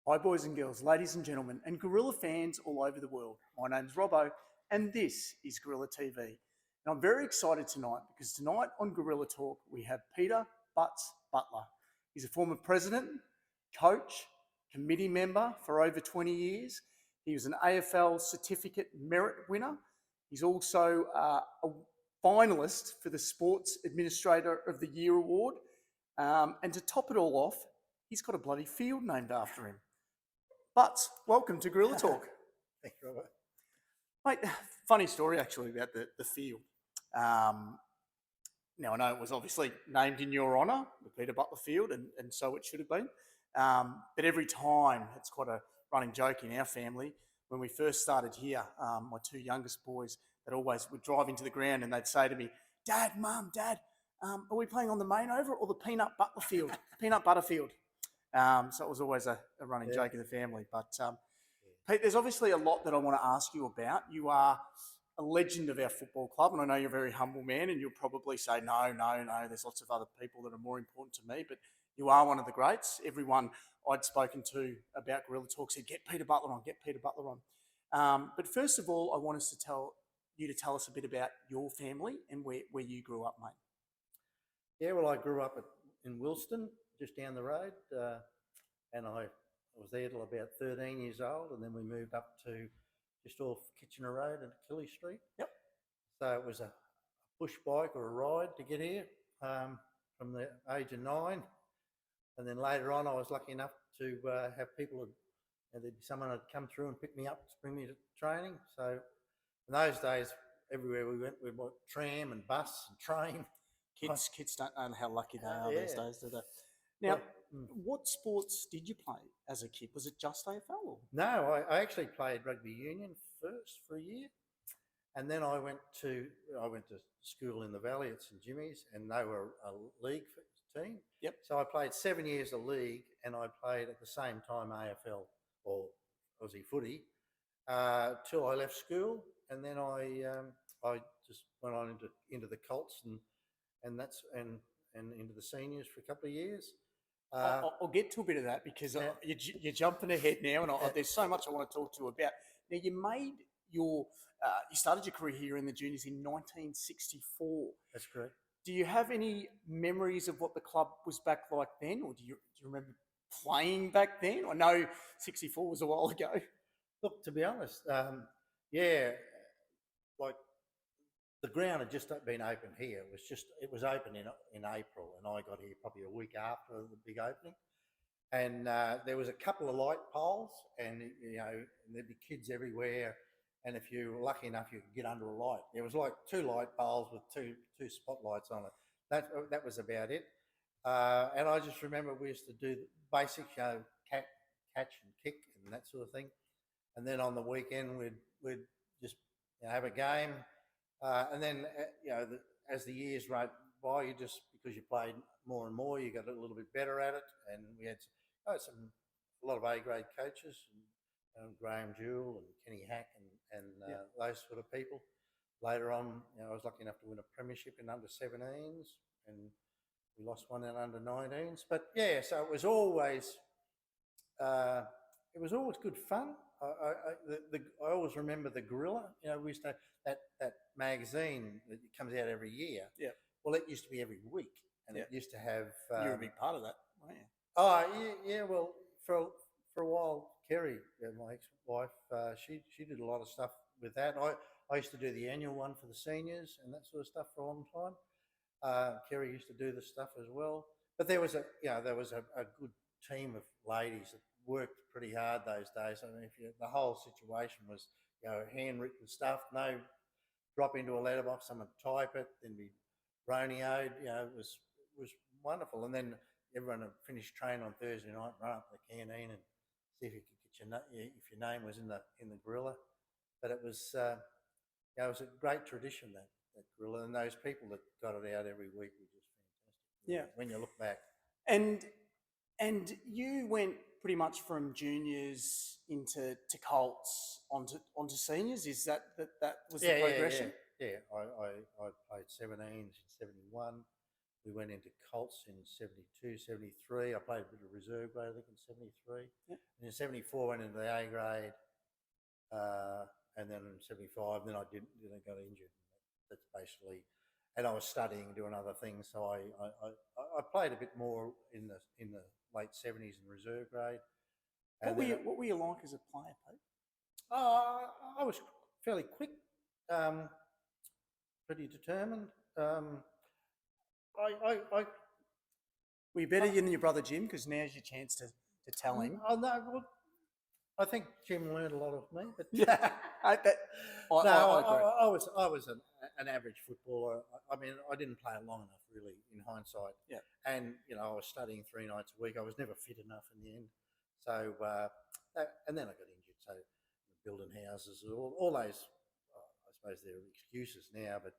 Hi, boys and girls, ladies and gentlemen, and gorilla fans all over the world. My name's Robbo, and this is Gorilla TV. And I'm very excited tonight because tonight on Gorilla Talk we have Peter Butts Butler. He's a former president, coach, committee member for over 20 years. He was an AFL certificate merit winner. He's also a finalist for the Sports Administrator of the Year award. And to top it all off, he's got a bloody field named after him. Butts, welcome to Gorilla Talk. Thank you, Robert. Mate, funny story actually about the field. Now, I know it was obviously named in your honour, the Peter Butler Field, and so it should have been. But every time, it's quite a running joke in our family, when we first started here, my two youngest boys, that always would drive into the ground and they'd say to me, Dad, Mum, Dad, are we playing on the main over or the Peanut Butler Field? Peanut Butter Field. So it was always a running joke in the family. But Pete, there's obviously a lot that I want to ask you about. You are a legend of our football club, and I know you're a very humble man, and you'll probably say, no, there's lots of other people that are more important to me, but you are one of the greats. Everyone I'd spoken to about Gorilla Talk said, get Peter Butler on, get Peter Butler on. But first of all, I want us to tell us a bit about your family and where you grew up, mate. Yeah, well, I grew up in WILSTON, just down the road, and I was there till about 13 years old, and then we moved up to just off Kitchener Road and Achilles Street. Yep. So it was a push bike or a ride to get here from the age of 9, and then later on I was lucky enough to have people, there'd be someone who'd come through and pick me up to bring me to training. So in those days, everywhere we went, we bought tram and bus and train. Kids don't know how lucky they are these days, do they? Now, what sports did you play as a kid? Was it just AFL? Or? No, I actually played rugby union first for a year, and then I went to school in the Valley at St Jimmy's, and they were a league team. Yep. So I played 7 years of league, and I played at the same time AFL or Aussie footy till I left school, and then I just went on into the Colts and into the seniors for a couple of years. I'll get to a bit of that because you're jumping ahead now, and there's so much I want to talk to you about. Now, you started your career here in the juniors in 1964. That's correct. Do you have any memories of what the club was back like then, or do you remember playing back then? I know 64 was a while ago. Look, to be honest, like the ground had just been opened here. It was open in April, and I got here probably a week after the big opening. And there was a couple of light poles, and there'd be kids everywhere. And if you were lucky enough, you could get under a light. There was like 2 light poles with two spotlights on it. That was about it. And I just remember we used to do the basic, catch and kick and that sort of thing. And then on the weekend, we'd just have a game. And then, as the years went by, because you played more and more, you got a little bit better at it. And we had a lot of A-grade coaches, and Graham Jewell and Kenny Hack and those sort of people. Later on, I was lucky enough to win a premiership in under 17s, and we lost one in under 19s. But yeah, so it was always good fun. I always remember the Gorilla. We used to that magazine that comes out every year. Yeah. Well, it used to be every week, and it used to have. You were a big part of that, weren't you? Oh yeah. Well, for a while, Kerry, my ex-wife, she did a lot of stuff with that. I used to do the annual one for the seniors and that sort of stuff for a long time. Kerry used to do the stuff as well. But there was a good team of ladies that worked pretty hard those days. I mean, the whole situation was handwritten stuff, no drop into a letterbox, someone type it, then be Ronio'd. It was wonderful. And then everyone would finish training on Thursday night, run up to the canteen and see if you could get if your name was in the Gorilla. But it was it was a great tradition, that Gorilla, and those people that got it out every week were just fantastic. Yeah. When you look back. And you went pretty much from juniors into Colts onto seniors. Is that was the progression? Yeah. I played 17s in 71, we went into Colts in 72, 73. I played a bit of reserve grade, I think, in 73. Yep. And in 74, went into the A grade. And then in 75, then I got injured. That's basically, and I was studying, doing other things. So I played a bit more in the late 70s in reserve grade. And what were you like as a player, Pete? I was fairly quick, pretty determined. Were you better than your brother Jim? Because now's your chance to tell him. Oh, no, well, I think Jim learned a lot of me, but Yeah, I agree. I was an average footballer. I mean, I didn't play long enough, really, in hindsight. Yeah. And I was studying 3 nights a week. I was never fit enough in the end. So, and then I got injured. So, building houses, all those, I suppose they're excuses now, but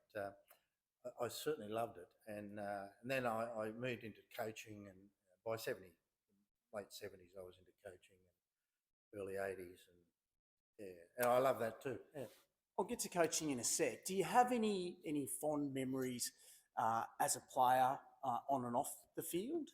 I certainly loved it. And then I moved into coaching, and by late 70s, I was into coaching, and early 80s, and I love that too. Yeah. I'll get to coaching in a sec. Do you have any fond memories as a player on and off the field?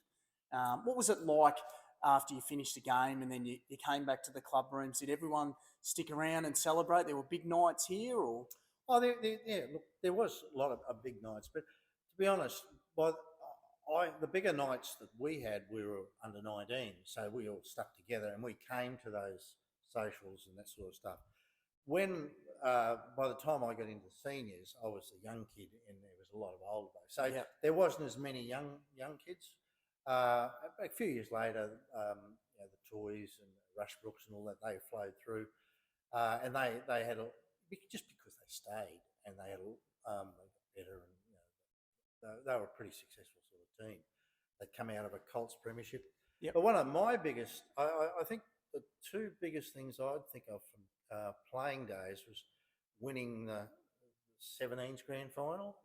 What was it like after you finished the game and then you came back to the club rooms? Did everyone stick around and celebrate? There were big nights here, or? Oh, yeah. Look, there was a lot of big nights, but to be honest, the bigger nights that we had, we were under 19, so we all stuck together and we came to those socials and that sort of stuff. When by the time I got into seniors, I was a young kid and there was a lot of older guys, so there wasn't as many young kids. A few years later, the Toys and Rushbrooks and all that, they flowed through, and they had just because they stayed and they had they got better, and they were a pretty successful sort of team. They'd come out of a Colts premiership. Yep. But one of my biggest, I think the 2 biggest things I'd think of from playing days was winning the 17s grand final,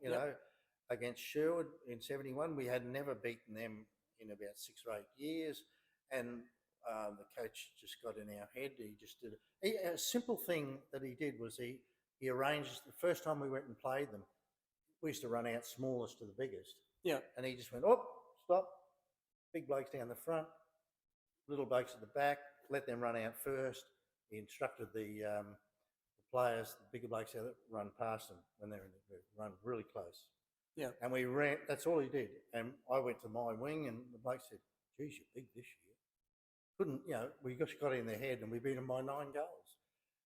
against Sherwood in 71. We had never beaten them in about 6 or 8 years. And the coach just got in our head. He just did a simple thing that he did was he arranged, the first time we went and played them, we used to run out smallest to the biggest. Yeah. And he just went, oh, stop. Big blokes down the front, little blokes at the back, let them run out first. He instructed the players, the bigger blokes, out, run past them when they're in the run really close. Yeah. And we ran, that's all he did. And I went to my wing and the bloke said, geez, you're big this year. Couldn't, we just got in their head and we beat them by 9 goals.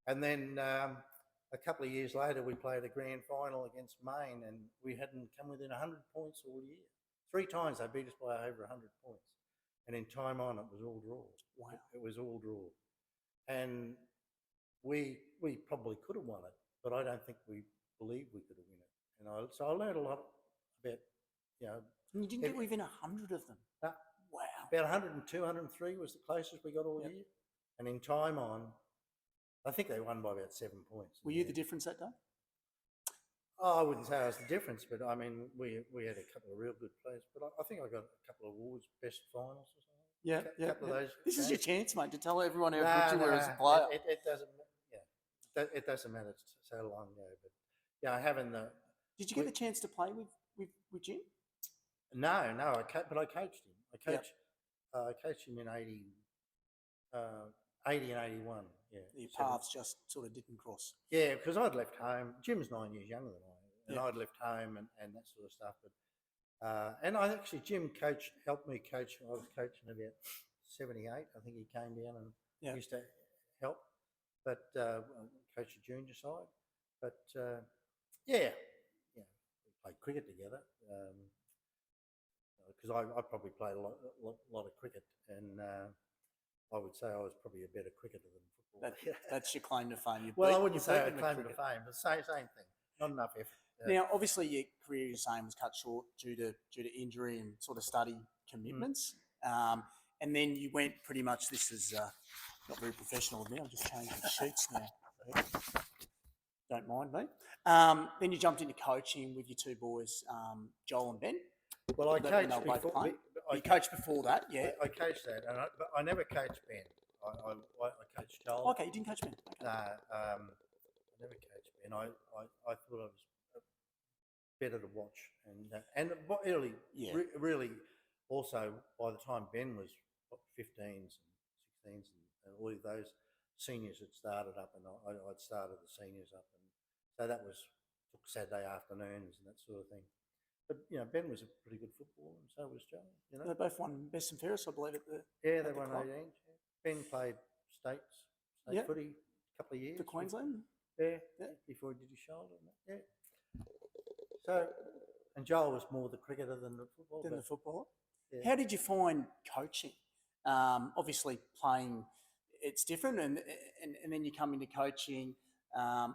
And then a couple of years later, we played a grand final against Maine and we hadn't come within 100 points all year. 3 times they beat us by over 100 points. And in time on, it was all draw. Wow. It was all draw. And we probably could have won it, but I don't think we believed we could have won it. And so I learned a lot about, And you didn't get within 100 of them? Wow. About 102, 103 was the closest we got all year. And in time on, I think they won by about 7 points. Were you the difference that day? Oh, I wouldn't say I was the difference, but I mean, we had a couple of real good players. But I think I got a couple of awards, best finals or something. Yeah, a couple of those. This is your chance, mate, to tell everyone how good you were as a player. It doesn't. Yeah, it doesn't matter. It's so long ago, but having the. Did you get the chance to play with Jim? No, but I coached him. I coached him in 80 and 81. Yeah, your paths just sort of didn't cross. Yeah, because I'd left home. Jim's 9 years younger than I, and I'd left home and that sort of stuff. But and Jim helped me coach. I was coaching about 78. I think he came down and used to help, but coach the junior side. But we played cricket together. Because I probably played a lot of cricket, and I would say I was probably a better cricketer than football. That's your claim to fame. I wouldn't say I claim to fame, but same thing. Not enough effort. Now, obviously, your career, you're saying, was cut short due to injury and sort of study commitments. And then you went pretty much. This is not very professional of me. I'm just changing sheets now. Don't mind me. Then you jumped into coaching with your 2 boys, Joel and Ben. Well, I coached before. You coached before that, yeah. I coached that, but I never coached Ben. I coached Joel. Okay, you didn't coach Ben. Okay. I never coached Ben. I thought I was better to watch. And really, Yeah. really, also by the time Ben was what, 15s and 16s and all of those seniors had started up, and I'd started the seniors up, and so that was took Saturday afternoons and that sort of thing. But Ben was a pretty good footballer, and so was Joe. They both won best and fairest, I believe, at the Yeah, they at the won club. 18s. Yeah. Ben played state Yeah, footy a couple of years for Queensland. Yeah, Yeah. before he did his shoulder. And that. Yeah. So, and Joel was more the cricketer than the football. Than the footballer. Yeah. How did you find coaching? Obviously, playing it's different, and then you come into coaching. I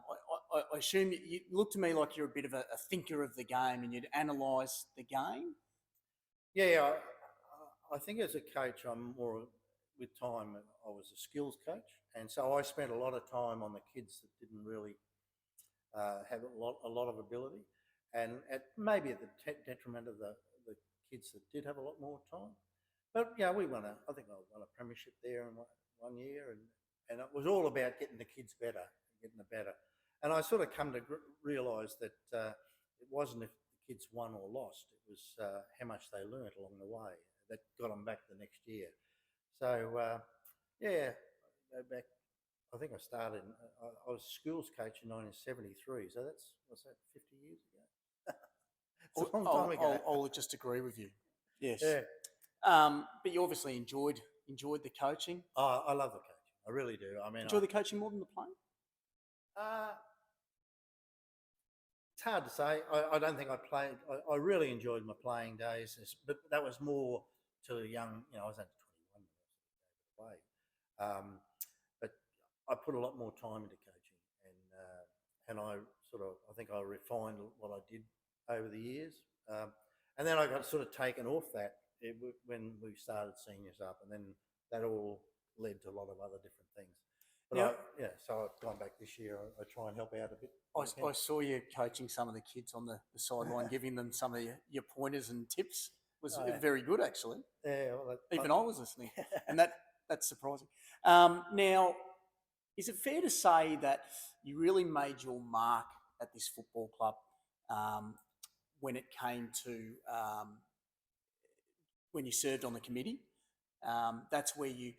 assume you look to me like you're a bit of a thinker of the game, and you'd analyse the game. Yeah, I think as a coach, I'm more with time. I was a skills coach, and so I spent a lot of time on the kids that didn't really have a lot of ability, and maybe at the detriment of the kids that did have a lot more time. But yeah, I think I won a premiership there in one year, and it was all about getting the kids better, getting them better. And I sort of come to realise that it wasn't if the kids won or lost; it was how much they learnt along the way that got them back the next year. So yeah, go back. I think I started. I was schools coach in 1973, so what's that? 50 years ago. It's a long time ago. I'll just agree with you. Yes. Yeah. But you obviously enjoyed the coaching. Oh, I love the coaching. I really do. I mean, enjoy the coaching more than the playing. It's hard to say. I don't think I played. I really enjoyed my playing days, but that was more to a young. I was only 21 when I gave it away. But I put a lot more time into coaching, and I think I refined what I did over the years, and then I got sort of taken off that when we started seniors up, and then that all led to a lot of other different things. But so I've gone back this year. I try and help out a bit. I saw you coaching some of the kids on the sideline, giving them some of your pointers and tips. Was very good, actually. Yeah, well, even I was listening, and that's surprising. Now, is it fair to say that you really made your mark at this football club when it came to when you served on the committee? That's where you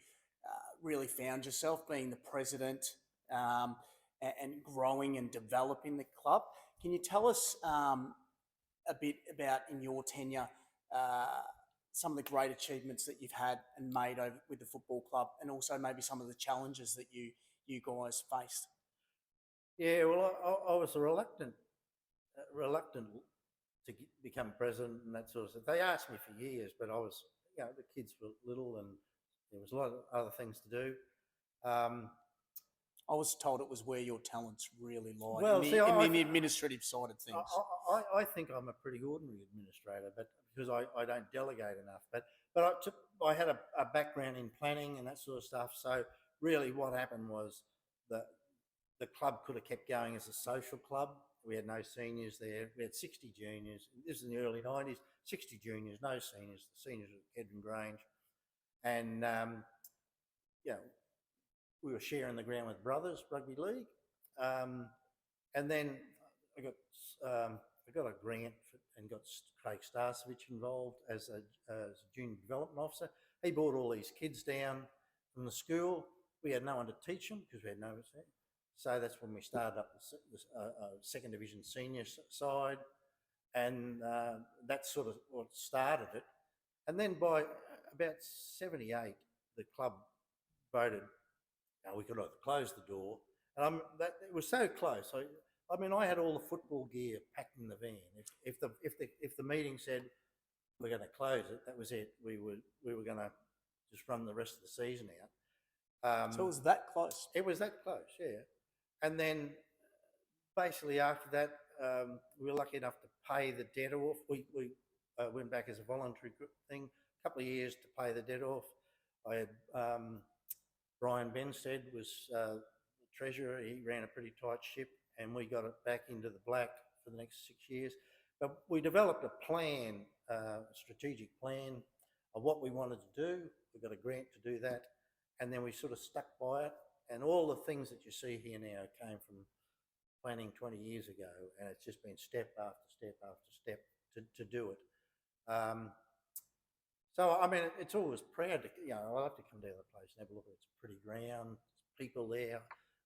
really found yourself, being the president and growing and developing the club. Can you tell us a bit about, in your tenure, some of the great achievements that you've had and made over with the football club, and also maybe some of the challenges that you guys faced? Yeah, well, I was reluctant to become president and that sort of stuff. They asked me for years, but I was, the kids were little and there was a lot of other things to do. I was told it was where your talents really lie, well, in the administrative side of things. I think I'm a pretty ordinary administrator, but because I don't delegate enough. But I had a background in planning and that sort of stuff. So really, what happened was that the club could have kept going as a social club. We had no seniors there. We had 60 juniors. This is in the early 90s. 60 juniors, no seniors. The seniors were at GRANGE, and we were sharing the ground with Brothers Rugby League, and then I got a grant and got Craig Starcevich involved as a junior development officer. He brought all these kids down from the school. We had no one to teach them because we had no one there. So that's when we started up the second division senior side, and that's sort of what started it. And then by about 78, the club voted we could either close the door, and it was so close. I had all the football gear packed in the van. If the meeting said we're going to close it, that was it. We were going to just run the rest of the season out. So it was that close? It was that close, yeah. And then basically after that, we were lucky enough to pay the debt off. We went back as a voluntary thing, a couple of years to pay the debt off. I had Brian Benstead was the treasurer. He ran a pretty tight ship, and we got it back into the black for the next 6 years. But we developed a plan, a strategic plan of what we wanted to do. We got a grant to do that, and then we sort of stuck by it. And all the things that you see here now came from planning 20 years ago, and it's just been step after step after step to do it. So, I mean, it's always proud to, I like to come down to the place and have a look at it. It's a pretty ground, people there.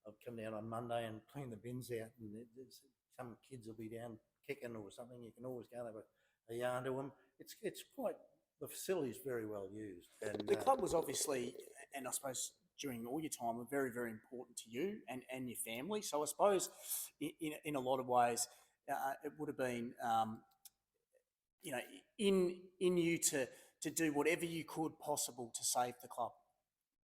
I'll come down on Monday and clean the bins out, and some kids will be down kicking or something. You can always go and have a yarn to them. It's quite, the facility is very well used. And The club was obviously, and I suppose during all your time, were very, very important to you and your family. So I suppose in a lot of ways, it would have been, in you to do whatever you could possible to save the club.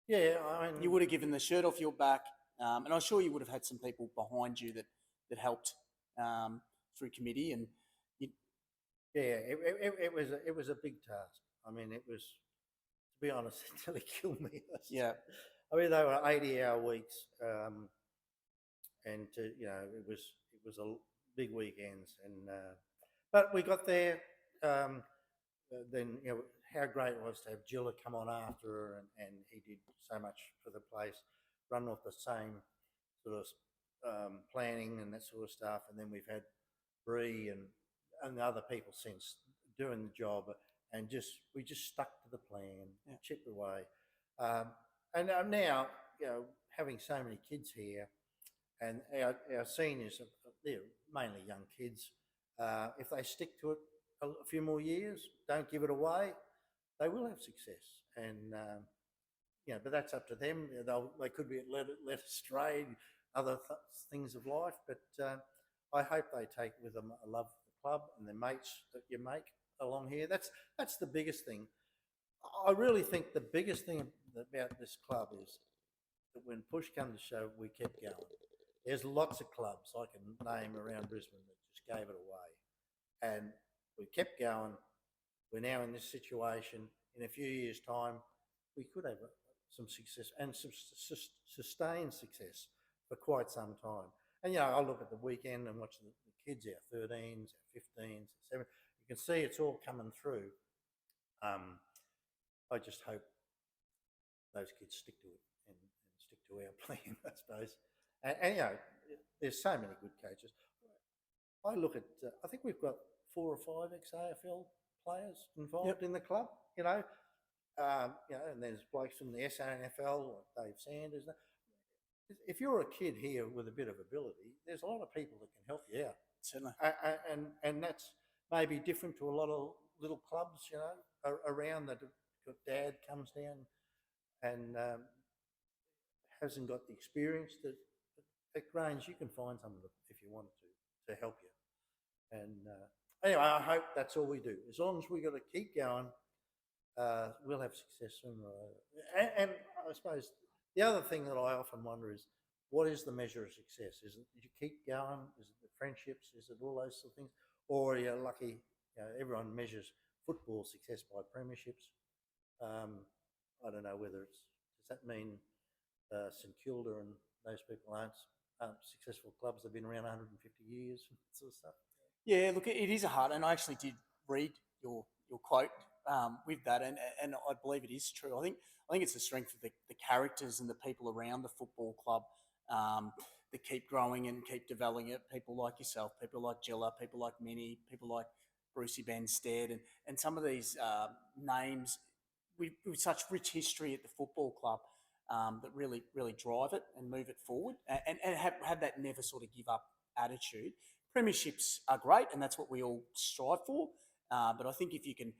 yeah, I mean, You would have given the shirt off your back, and I'm sure you would have had some people behind you that helped through committee. And you, yeah, it was a big task. I mean, it was, to be honest, it nearly killed me. yeah, I mean, they were 80-hour weeks, and it was a big weekends, and but we got there. Then how great it was to have Gilla come on after her, and he did so much for the place, run off the same sort of planning and that sort of stuff. And then we've had Bree and the other people since doing the job, and we just stuck to the plan, Yeah. chipped away. And now, having so many kids here, and our seniors, they're mainly young kids. If they stick to it a few more years, don't give it away, they will have success. And but that's up to them. They could be led astray, other things of life. But I hope they take with them a love for the club and the mates that you make along here. That's the biggest thing. I really think the biggest thing about this club is that when push comes to shove, we kept going. There's lots of clubs I can name around Brisbane that just gave it away, and we kept going. We're now in this situation. In a few years' time, we could have some success and some sustained success for quite some time. And I look at the weekend and watch the kids, our 13s, our 15s, our 7. You can see it's all coming through. I just hope those kids stick to it and stick to our plan, I suppose. And there's so many good coaches. I look at, I think we've got 4 or 5 ex-AFL players involved in the club, and there's blokes from the SANFL, like Dave Sanders. If you're a kid here with a bit of ability, there's a lot of people that can help you out. certainly. And that's maybe different to a lot of little clubs, around that. Dad comes down and hasn't got the experience that at Grange you can find someone if you wanted to help you. And anyway, I hope that's all we do. As long as we got to keep going, we'll have success sooner or later. And I suppose the other thing that I often wonder is, what is the measure of success? Is it you keep going? Is it the friendships? Is it all those sort of things? Or you're lucky, everyone measures football success by premierships. I don't know whether does that mean St Kilda and those people aren't successful clubs that have been around 150 years and that sort of stuff. Yeah, look, it is a hard, and I actually did read your quote with that, and I believe it is true. I think it's the strength of the characters and the people around the football club that keep growing and keep developing it. People like yourself, people like Gilla, people like Minnie, people like Brucey Benstead, and some of these names with such rich history at the football club that really drive it and move it forward, and have that never sort of give up attitude. Premierships are great, and that's what we all strive for. But I think if you can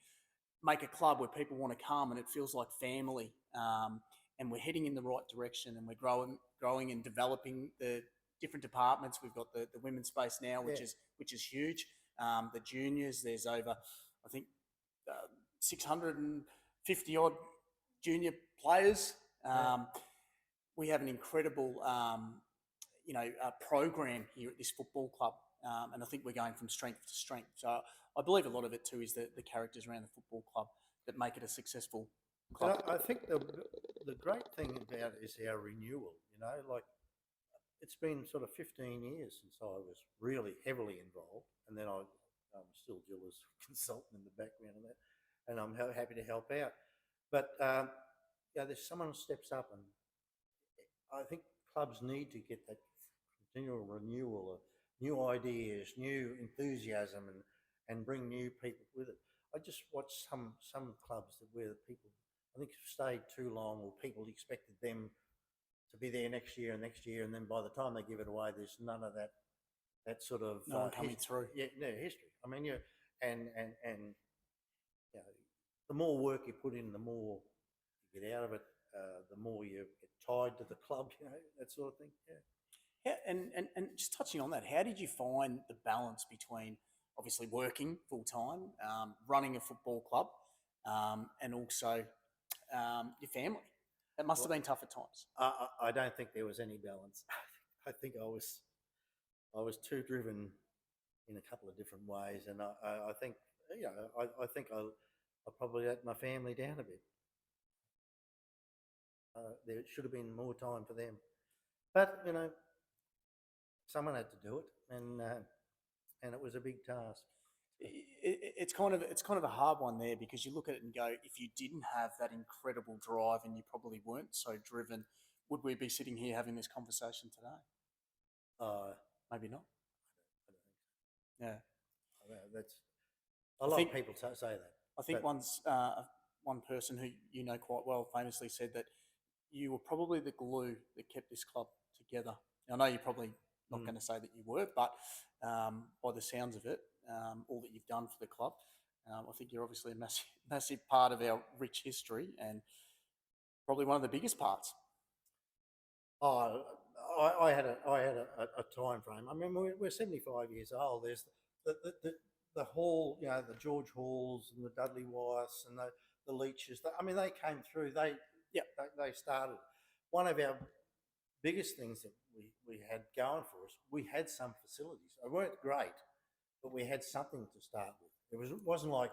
make a club where people want to come and it feels like family, and we're heading in the right direction, and we're growing and developing the different departments. We've got the women's space now, which is huge. The juniors, there's over, I think, 650 odd junior players. We have an incredible, program here at this football club, and I think we're going from strength to strength. So I believe a lot of it too is the characters around the football club that make it a successful club. And I think the great thing about it is our renewal. Like it's been sort of 15 years since I was really heavily involved, and then I'm still Gilla's consultant in the background of that, and I'm happy to help out. But there's someone who steps up, and I think clubs need to get that continual renewal of new ideas, new enthusiasm, and bring new people with it. I just watched some clubs where the people, I think, stayed too long, or people expected them to be there next year and next year, and then by the time they give it away, there's none of that sort of No one coming through. Yeah, no history. I mean, and you know, the more work you put in, the more you get out of it. The more you get tied to the club, that sort of thing. Yeah. Yeah, and just touching on that, how did you find the balance between obviously working full time, running a football club, and also your family? It must have Well, been tough at times. I don't think there was any balance. I think I was too driven in a couple of different ways, and I think I think I probably let my family down a bit. There should have been more time for them, but someone had to do it, and it was a big task. It's kind of a hard one there because you look at it and go, if you didn't have that incredible drive and you probably weren't so driven, would we be sitting here having this conversation today? Uh, Maybe not. I don't think Yeah. so. That's a lot of people say that. I think But one person who you know quite well famously said that you were probably the glue that kept this club together. Now, I know you're probably not going to say that you were, but by the sounds of it, all that you've done for the club, I think you're obviously a massive, massive part of our rich history and probably one of the biggest parts. Oh, I had a time frame. I mean, we're 75 years old. There's the hall, the George Halls and the Dudley Wyeths and the Leaches. I mean, they came through. Yeah. They started. One of our biggest things that we had going for us, we had some facilities. They weren't great, but we had something to start with. It wasn't like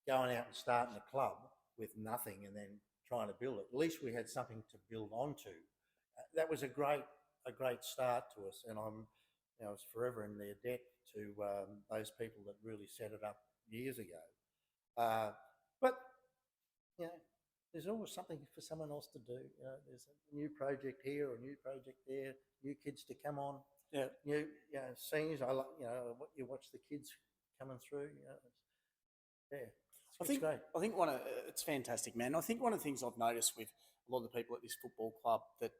going out and starting a club with nothing and then trying to build it. At least we had something to build onto. That was a great start to us, and I was forever in their debt to those people that really set it up years ago. But you know, there's always something for someone else to do. There's a new project here or a new project there, new kids to come on. Yeah. New scenes. What you watch the kids coming through. Yeah. It's great. I think it's fantastic, man. I think one of the things I've noticed with a lot of the people at this football club that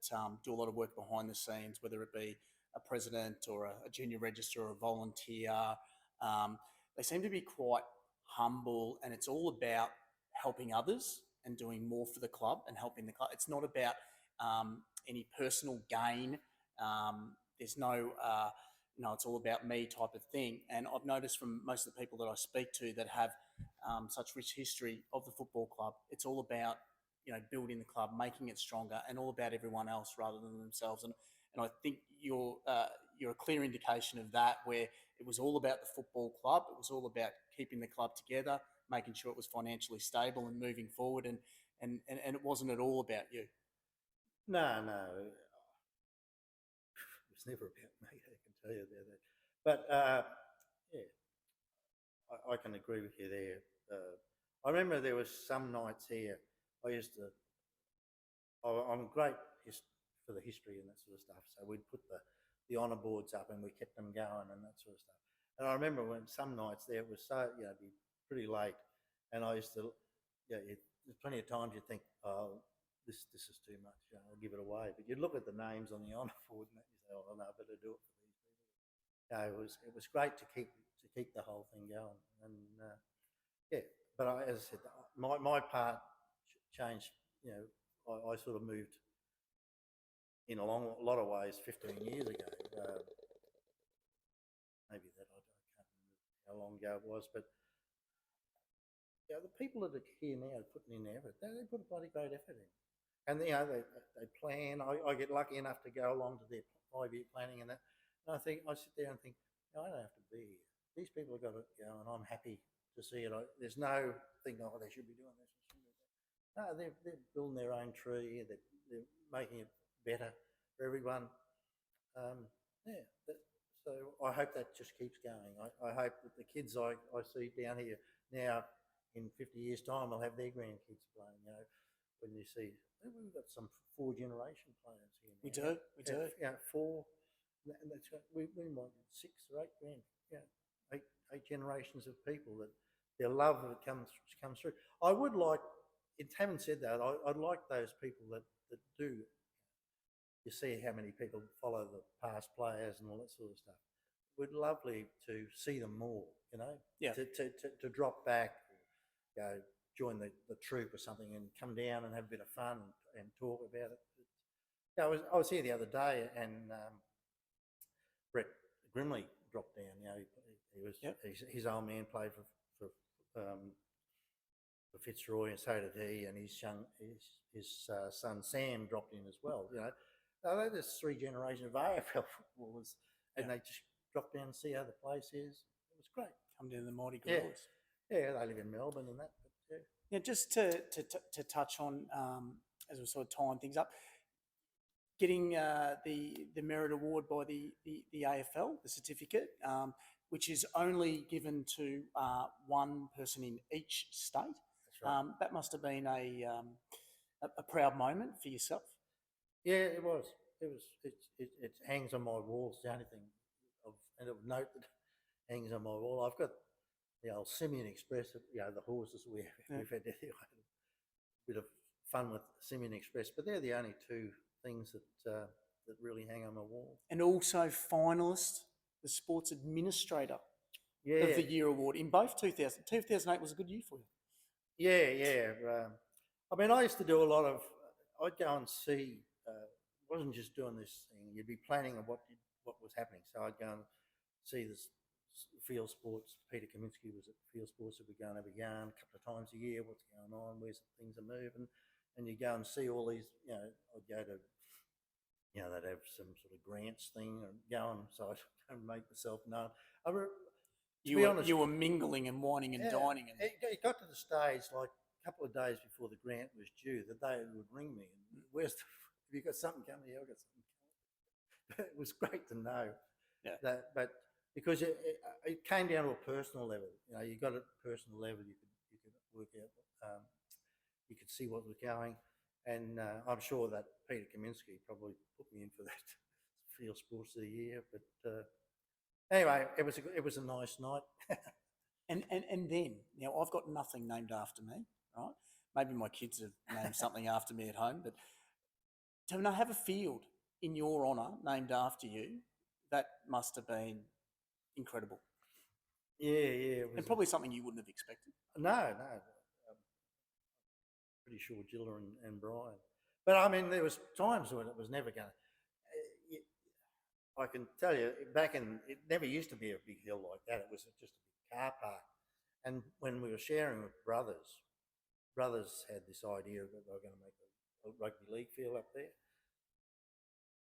do a lot of work behind the scenes, whether it be a president or a junior register or a volunteer, they seem to be quite humble, and it's all about helping others and doing more for the club and helping the club. It's not about any personal gain. There's no it's all about me type of thing. And I've noticed from most of the people that I speak to that have such rich history of the football club, it's all about building the club, making it stronger, and all about everyone else rather than themselves. And I think you're a clear indication of that, where it was all about the football club. It was all about keeping the club together, making sure it was financially stable and moving forward. And it wasn't at all about you. No, it was never about me. I can tell you about that. But yeah, I can agree with you there. I remember there was some nights here. I'm great for the history and that sort of stuff. So we'd put the honour boards up and we kept them going and that sort of stuff. And I remember when some nights there it was it'd be pretty late, and I used to, there's plenty of times you think, oh, this is too much. I'll give it away. But you'd look at the names on the honour board and you say, oh no, I better do it for these people. It was great to keep the whole thing going, and But as I said, my part changed. I sort of moved in a lot of ways 15 years ago. Maybe that I can't remember how long ago it was, but the people that are here now are putting in effort. They put a bloody great effort in, and they plan. I get lucky enough to go along to their 5-year planning and that. And I sit there and think, I don't have to be here. These people have got it, and I'm happy to see it. There's no thing, oh, they should be doing this. No, they're building their own tree. They're making it better for everyone. So I hope that just keeps going. I hope that the kids I see down here now, in 50 years' time, will have their grandkids playing. When you see, we've got some 4 generation players here now. We do. Four And that's what we might get 6 or 8 grand. Yeah, eight generations of people that their love that comes through. I would like, having said that, I'd like those people that do. You see how many people follow the past players and all that sort of stuff. Would lovely to see them more, you know, Yeah. to drop back, go join the troop or something and come down and have a bit of fun and talk about it. Yeah, I was here the other day and Brett Grimley dropped down. You know, he was his old man played for Fitzroy, and so did he. And his son Sam dropped in as well. You know, there's 3 generations of AFL footballers, and they just dropped down and see how the place is. It was great. Come down to the mighty Gorillas. Yeah, they live in Melbourne and that. But yeah, just to touch on as we're sort of tying things up. Getting the merit award by the AFL, the certificate, which is only given to one person in each state. That's right. That must have been a proud moment for yourself. Yeah, it was. It hangs on my wall. It's the only thing of note that hangs on my wall. I've got the old Simeon Express. You know, the horses we've had a bit of fun with Simeon Express, but they're the only 2 things that really hang on my wall. And also finalist, the Sports Administrator of the Year award in both 2000. 2008 was a good year for you. Yeah. I mean, I used to do a lot of. I'd go and see. Wasn't just doing this thing. You'd be planning on what was happening. So I'd go and see this field sports. Peter Kaminsky was at field sports. So we'd go and have a yarn a couple of times a year. What's going on? Where's things are moving? And you go and see all these. You know, I'd go to. You know, they'd have some sort of grants thing and go on. So I don't make myself known. You were mingling and whining and dining. And it got to the stage like a couple of days before the grant was due that they would ring me and have you got something coming? Yeah, I've got something coming. It was great to know that, but because it came down to a personal level. You know, you got at a personal level, you could work out, you could see what was going, and I'm sure that Peter Kaminsky probably put me in for that field sports of the year, but. Anyway, it was a nice night. and then, now I've got nothing named after me, right? Maybe my kids have named something after me at home, but to have a field in your honour named after you, that must have been incredible. Yeah. And probably something you wouldn't have expected. No. Pretty sure Gilla and Brian. But I mean, there was times when it was never going to. I can tell you, it never used to be a big hill like that. It was just a big car park. And when we were sharing with Brothers had this idea that they were going to make a rugby league field up there.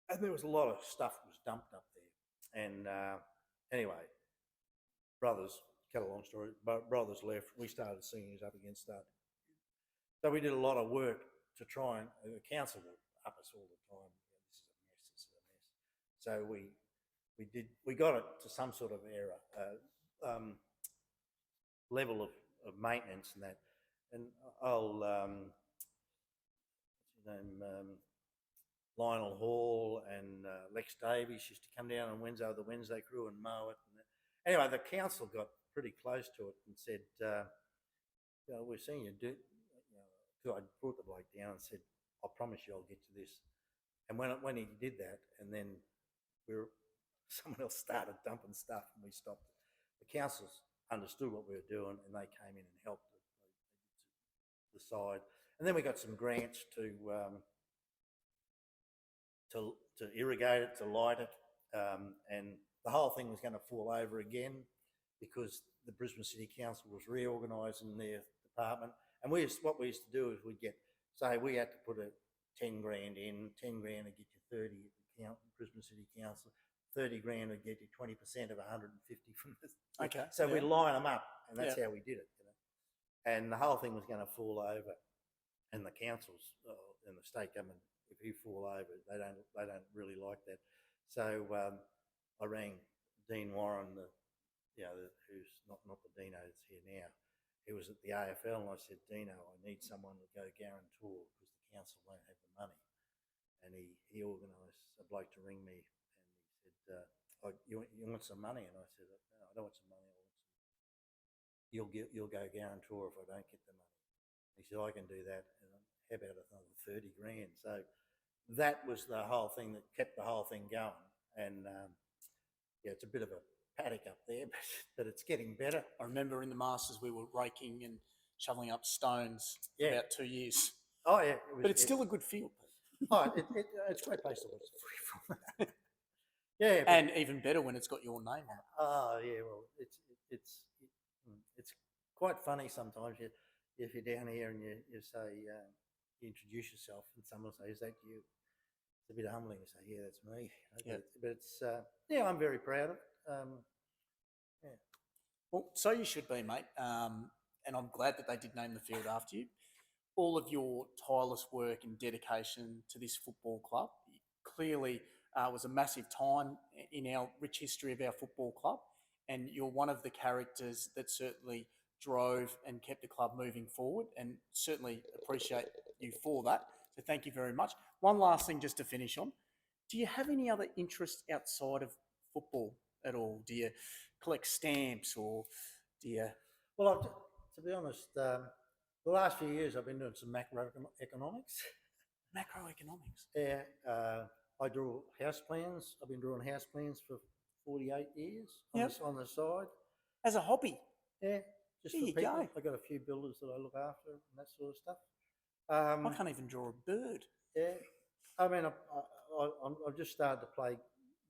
And there was a lot of stuff was dumped up there. And anyway, Brothers, cut a long story, Brothers left. We started singing up against that. So we did a lot of work to try and, the council would up us all the time. This is a mess. So we got it to some sort of level of maintenance and that. And what's his name, Lionel Hall and Lex Davies used to come down on the Wednesday crew and mow it. And anyway, the council got pretty close to it and said, we're seeing you do. I brought the bloke down and said, I promise you I'll get to this. And when he did that, and then someone else started dumping stuff and we stopped it. The councils understood what we were doing and they came in and helped the side. And then we got some grants to irrigate it, to light it, and the whole thing was going to fall over again because the Brisbane City Council was reorganising their department. And what we used to do is we had to put 10 grand in, 10 grand to get you 30 at the Brisbane City Council, 30 grand to get you 20% of 150 from this. Okay. So we'd line them up, and that's how we did it. And the whole thing was going to fall over, and the councils and the state government, if you fall over, they don't really like that. So I rang Dean Warren, who's not the Dino that's here now. He was at the AFL, and I said, Dino, I need someone to go guarantor because the council won't have the money. And he organised a bloke to ring me, and he said, you want some money? And I said, no, I don't want some money. I want some. You'll go guarantor if I don't get the money. He said, I can do that. And how about another 30 grand? So that was the whole thing that kept the whole thing going. And yeah, it's a bit of a paddock up there, but it's getting better. I remember in the Masters we were raking and shoveling up stones for Yeah. about 2 years. Oh yeah, But it's still a good field. Oh, it's a great place to watch the footy from. Yeah, And even better when it's got your name on it. Oh yeah, well, it's quite funny sometimes. If you're down here and you say you introduce yourself, and someone will say, "Is that you?" It's a bit humbling to say, "Yeah, that's me." Yeah. But it's yeah, I'm very proud of it. Yeah. Well, so you should be, mate. And I'm glad that they did name the field after you. All of your tireless work and dedication to this football club clearly was a massive time in our rich history of our football club. And you're one of the characters that certainly drove and kept the club moving forward, and certainly appreciate you for that. So thank you very much. One last thing just to finish on. Do you have any other interests outside of football at all? Do you collect stamps or do you... Well, to be honest, the last few years I've been doing some macroeconomics. Macroeconomics? Yeah, I draw house plans. I've been drawing house plans for 48 years on the side. As a hobby? Yeah, just there for you people. Go. I've got a few builders that I look after and that sort of stuff. I can't even draw a bird. Yeah, I mean, I've just started to play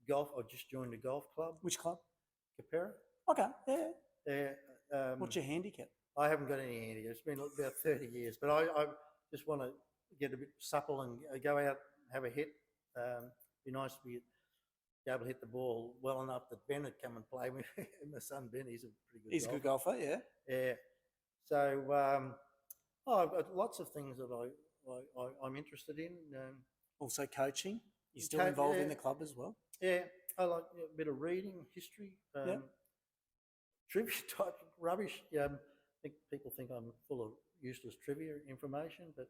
golf. I just joined a golf club. Which club? Capera. Okay, yeah. Yeah. What's your handicap? I haven't got any handicap. It's been about 30 years, but I just want to get a bit supple and go out, have a hit. Be nice to be able to hit the ball well enough that Ben would come and play with me. My son Ben, he's a pretty good He's golfer. A good golfer, yeah. Yeah. So I've got lots of things that I'm interested in. Also coaching. You're still involved in the club as well? Yeah, I like a bit of reading, history, trivia type rubbish. I think people think I'm full of useless trivia information, but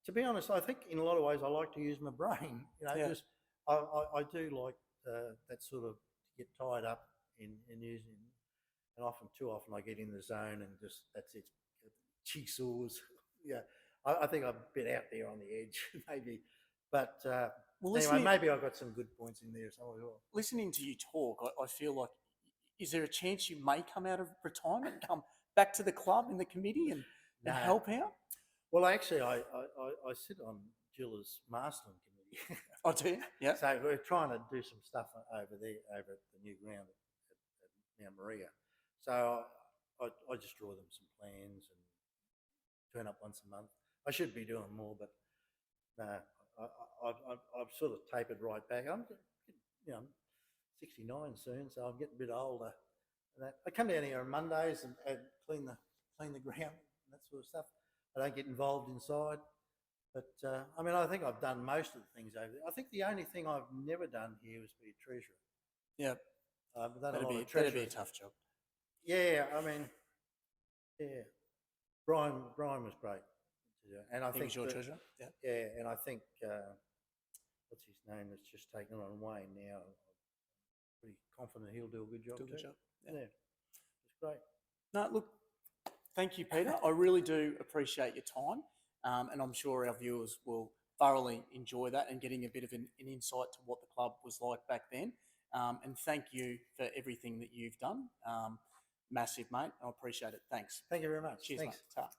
to be honest, I think in a lot of ways I like to use my brain. Just I do like that sort of get tied up in using, and too often I get in the zone and just that's it, jigsaws. Yeah, I think I'm a bit out there on the edge maybe, but anyway, maybe I've got some good points in there somewhere. Listening to you talk, I feel like, is there a chance you may come out of retirement and come back to the club in the committee and help out? Well, actually, I sit on Gilla's mastering committee. I do, yeah. So we're trying to do some stuff over there, over at the new ground at Mount Maria. So I just draw them some plans and turn up once a month. I should be doing more, but I've sort of tapered right back. I'm 69 soon, so I'm getting a bit older. I come down here on Mondays and clean the ground and that sort of stuff. I don't get involved inside, but I mean, I think I've done most of the things over there. I think the only thing I've never done here was be a treasurer. Yeah, that'd be a tough job. Yeah, I mean, yeah, Brian was great, and I think your treasurer. Yeah, yeah, and I think what's his name that's just taken on Wayne now. I'm pretty confident he'll do a good job too. Yeah, it's great. No, look. Thank you, Peter. I really do appreciate your time, and I'm sure our viewers will thoroughly enjoy that and getting a bit of an insight to what the club was like back then. And thank you for everything that you've done. Massive, mate. I appreciate it. Thanks. Thank you very much. Cheers, Thanks. mate. Ta.